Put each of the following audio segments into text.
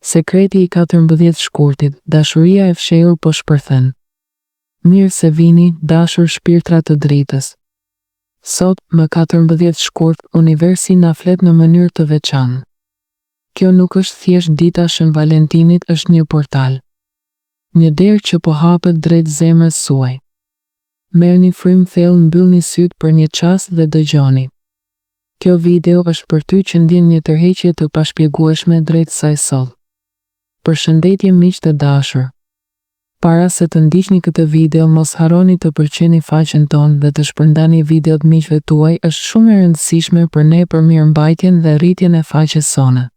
Sekreti i 14 shkurtit, dashuria e fshehur po shpërthen. Mirë se vini, dashur shpirtra të dritës. Sot, më 14 shkurt, universi na flet në mënyrë të veçantë. Kjo nuk është thjesht dita Shën Valentinit, është një portal. Një derë që po hapet drejt zemrës suaj. Merrni frymë thellë, mbyllni sytë për një çast dhe dëgjoni. Kjo video është për ty që ndjen një tërheqje të pashpjegueshme drejt saj sot. Përshëndetje miq të dashur. Para se të ndiqni këtë video, mos harroni të përqeni faqen tonë dhe të shpërndani videot miqve tuaj, është shumë e rëndësishme për ne për mirëmbajtjen dhe rritjen e faqes sone.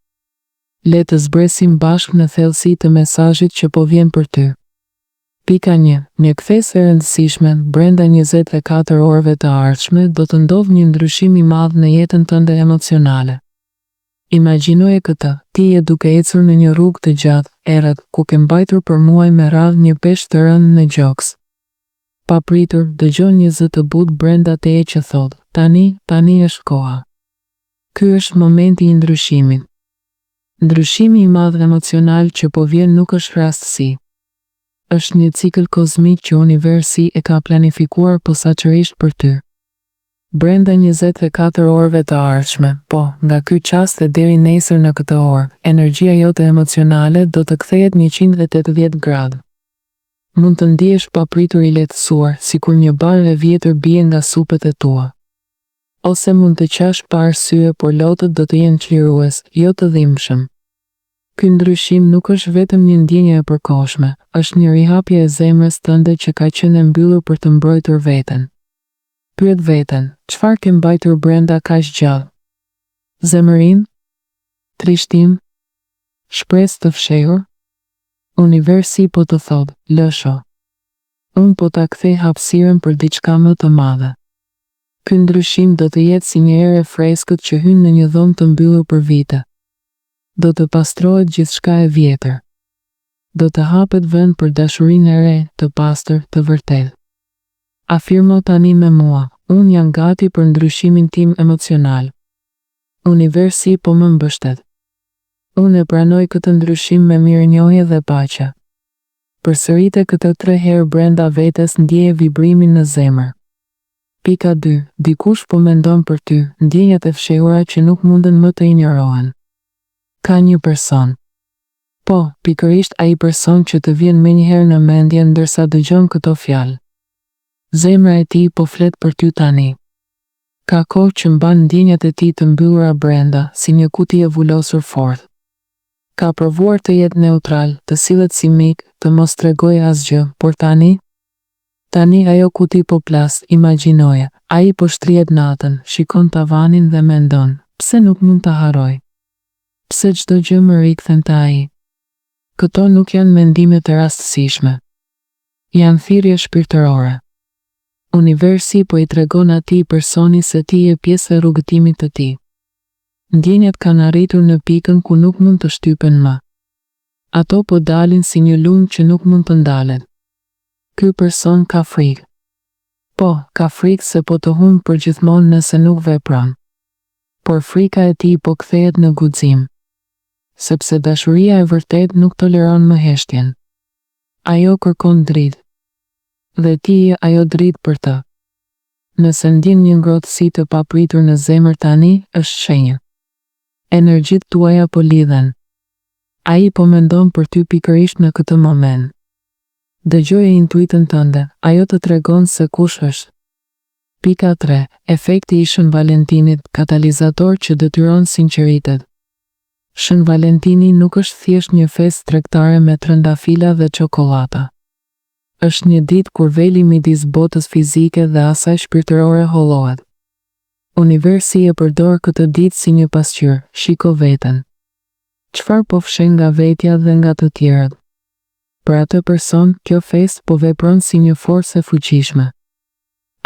Le të zbresim bashkë në thellësi të mesazhit që po vjen për ty. Pika 1. Një kthes e rëndësishme. Brenda 24 orëve të ardhshme do të ndodhë një ndryshim i madh në jetën tënde emocionale. Imagjinoje këtë, ti je duke ecur në një rrugë të gjatë, errët, ku ke mbajtur për muaj me radhë një peshë të rëndë në gjoks. Pa pritur, dëgjon një zë të butë brenda teje që thotë, tani është koha. Ky është momenti i ndryshimit. Ndryshimi i madh emocional që po vjen nuk është rastësi. Është një cikël kozmik që universi e ka planifikuar posaçërisht për ty. Brenda 24 orëve të ardhshme, nga ky çast e deri nesër në këtë orë, energjia jote emocionale do të kthehet 180 gradë. Mund të ndihesh papritur i lehtësuar, sikur një barë e vjetër bie nga supet e tua. Ose mund të qash pa arsye, por lotët do të jenë çlirues, jo të dhimbshëm. Ky ndryshim nuk është vetëm një ndjenjë e përkohshme, është një rihapje e zemrës tënde që ka qenë e mbyllur për të mbrojtur veten. Pyet veten, çfarë ke mbajtur brenda kaq gjallë? Zemërim? Trishtim? Shpresë të fshehur? Universi po të thotë, lësho. Unë po ta kthej hapësirën për diçka më të madhe. Ky ndryshim do të jetë si një erë e freskët që hyn në një dhomë të mbyllur për vite. Do të pastrohet gjithçka e vjetër. Do të hapet vend për dashurinë e re, të pastër, të vërtetë. Afirmo tani me mua, unë jam gati për ndryshimin tim emocional. Universi po më mbështet. Unë e pranoj këtë ndryshim me mirënjohje dhe paqe. Përsërite këtë 3 herë brenda vetes, ndjeje vibrimin në zemër. Pika 2. Dikush po mendon për ty, ndjenjat e fshehura që nuk munden më të injorohen. Ka një person. Pikërisht ai person që të vjen menjëherë në mendje ndërsa dëgjon këto fjalë. Zemra e tij po flet për ty tani. Ka kohë që mban ndjenjat e tij të mbyllura brenda, si një kuti e vulosur fort. Ka provuar të jetë neutral, të sillet si mik, të mos tregojë asgjë, por tani ajo kuti po plas, imagjinoje, ai po shtrihet natën, shikon tavanin dhe mendon, pse nuk mund ta harroj? Pse çdo gjë më rikthen te ai? Këto nuk janë mendime të rastësishme. Janë thirrje shpirtërore. Universi po i tregon atij personi se ti je pjesë e rrugëtimit të tij. Ndjenjat kanë arritur në pikën ku nuk mund të shtypen më. Ato po dalin si një lumë që nuk mund të ndalet. Ky person ka frikë. Ka frikë se po të humbë përgjithmonë nëse nuk vepron. Por frika e tij po kthehet në guxim. Sepse dashuria e vërtet nuk toleron më heshtjen. Ajo kërkon dritë. Dhe ti je ajo dritë për të. Nëse ndjen një ngrohtësi të papritur në zemër tani, është shenjë. Energjitë tuaja po lidhen. Ai po mendon për ty pikërisht në këtë moment. Dëgjoje intuitën tënde, ajo të tregon se kush është. Pika 3. Efekti i Shën Valentinit, katalizator që detyron sinqeritet. Shën Valentini nuk është thjesht një festë tregtare me trëndafila dhe çokollata. Është një ditë kur veli midis botës fizike dhe asaj shpirtërore hollohet. Universi e përdor këtë ditë si një pasqyrë, shiko veten. Çfarë po fshen nga vetja dhe nga të tjerët? Për atë person, kjo festë po vepron si një forcë e fuqishme.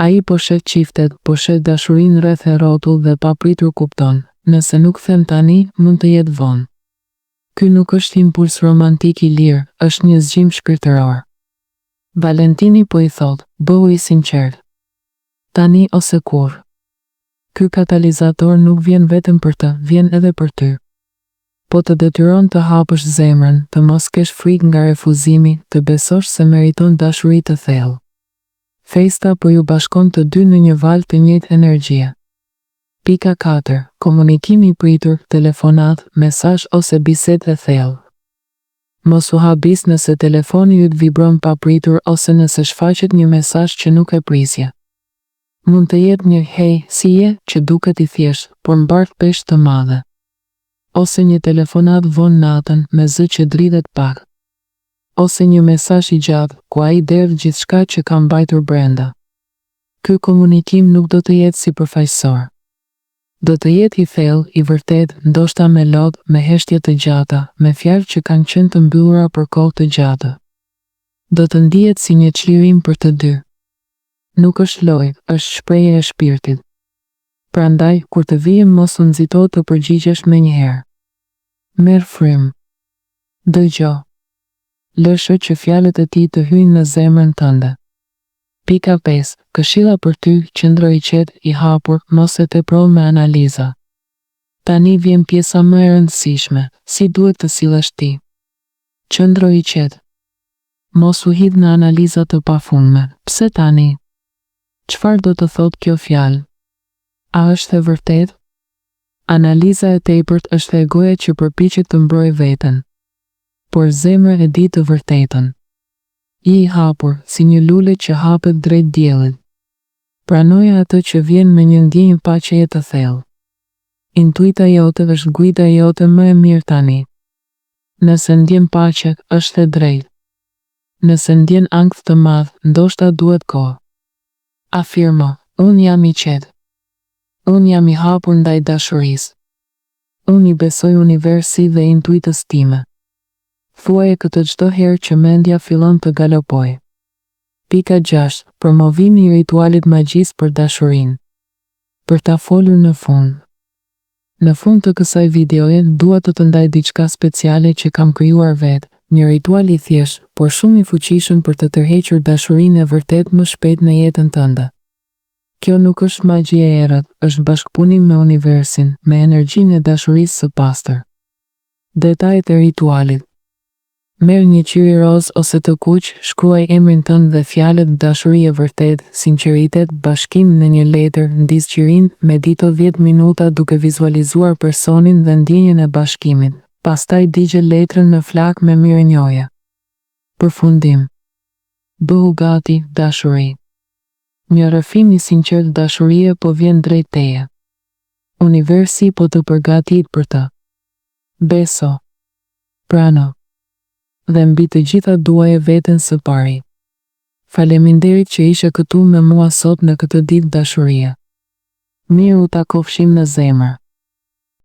Ai po shet çiftet, po shet dashurinë rreth e rrotull dhe papritur kupton, nëse nuk them tani, mund të jetë vonë. Ky nuk është impuls romantik i lirë, është një zgjim shpirtëror. Valentini po i thot, bëhu i sinqert. Tani ose kur. Ky katalizator nuk vjen vetëm për të, vjen edhe për ty. po të detyron të hapësh zemrën, të mos kesh frikë nga refuzimi, të besosh se meriton dashuri të thellë. Fejsta po ju bashkon të dy në një valë të njëjtë energjie. Pika 4. Komunikimi i pritur, telefonat, mesazh ose bisedë e thellë. Mos u habis nëse telefoni yt vibron pa pritur ose nëse shfaqet një mesazh që nuk e prisje. Mund të jetë një hey, si je, që duket i thjeshtë, por mbarth peshë të madhe. Ose një telefonat vonë natën me zë që dridhet pak. Ose një mesazh i gjatë ku ai derdh gjithçka që ka mbajtur brenda. Ky komunikim nuk do të jetë sipërfaqësor. Do të jetë i thellë, i vërtet, ndoshta me lodh, me heshtje të gjata, me fjalë që kanë qenë të mbyllura për kohë të gjatë. Do të ndihet si një çlirim për të dy. Nuk është lojë, është shprehje e shpirtit. Prandaj, kur të vijë mos u nxito të përgjigjesh menjëherë. Merr frym. Dëgjo. Lëshë që fjalët e tij të hyjnë në zemrën tënde. Pika 5. Këshilla për ty, qëndro i qetë, i hapur, mos e tepro me analiza. Tani vjen pjesa më e rëndësishme, si duhet të sillesh ti. Qëndro i qetë. Mos u hidh në analiza të pafundme. Pse tani? Çfarë do të thotë kjo fjalë? A është e vërtetë? Analiza e tepërt është egoja që përpiqet të mbrojë veten. Por zemra e di të vërtetën. I hapur, si një lule që hapet drejt diellit. Pranoja atë që vjen me një ndjenjë paqeje të thellë. Intuita jote është guida jote më e mirë tani. Nëse ndjen paqe, është e drejtë. Nëse ndjen ankth të madh, ndoshta duhet kohë. Afirmo, unë jam i qetë. Unë jam i hapur ndaj dashurisë. Unë i besoj universit dhe intuitës time. Thuaje këtë çdo herë që mendja fillon të galopojë. Pika 6. Promovimi i ritualit magjisë për dashurinë. Për ta folur në fund. Në fund të kësaj videoje dua të të ndaj diçka speciale që kam krijuar vetë, një ritual i thjeshtë, por shumë i fuqishëm për të tërhequr dashurinë e vërtet më shpejt në jetën tënde. Kjo nuk është magji e errët, është bashkëpunim me universin, me energjinë e dashurisë së pastër. Detajet e ritualit. Merr një qiri roz ose të kuq, shkruaj emrin tënd dhe fjalët dashuri e vërtet, sinqeritet, bashkim në një letër, ndis qirin, medito 10 minuta duke vizualizuar personin dhe ndjenjën e bashkimit. Pastaj digje letrën në flak me mirënjohje. Përfundim. Bëhu gati, dashuri. Një rrëfim i sinqert dashurie po vjen drejt teje. Universi po të përgatit për të. Beso. Prano. Dhe mbi të gjitha duaje veten së pari. Faleminderit që ishe këtu me mua sot në këtë ditë dashurie. Mirë u takofshim në zemër.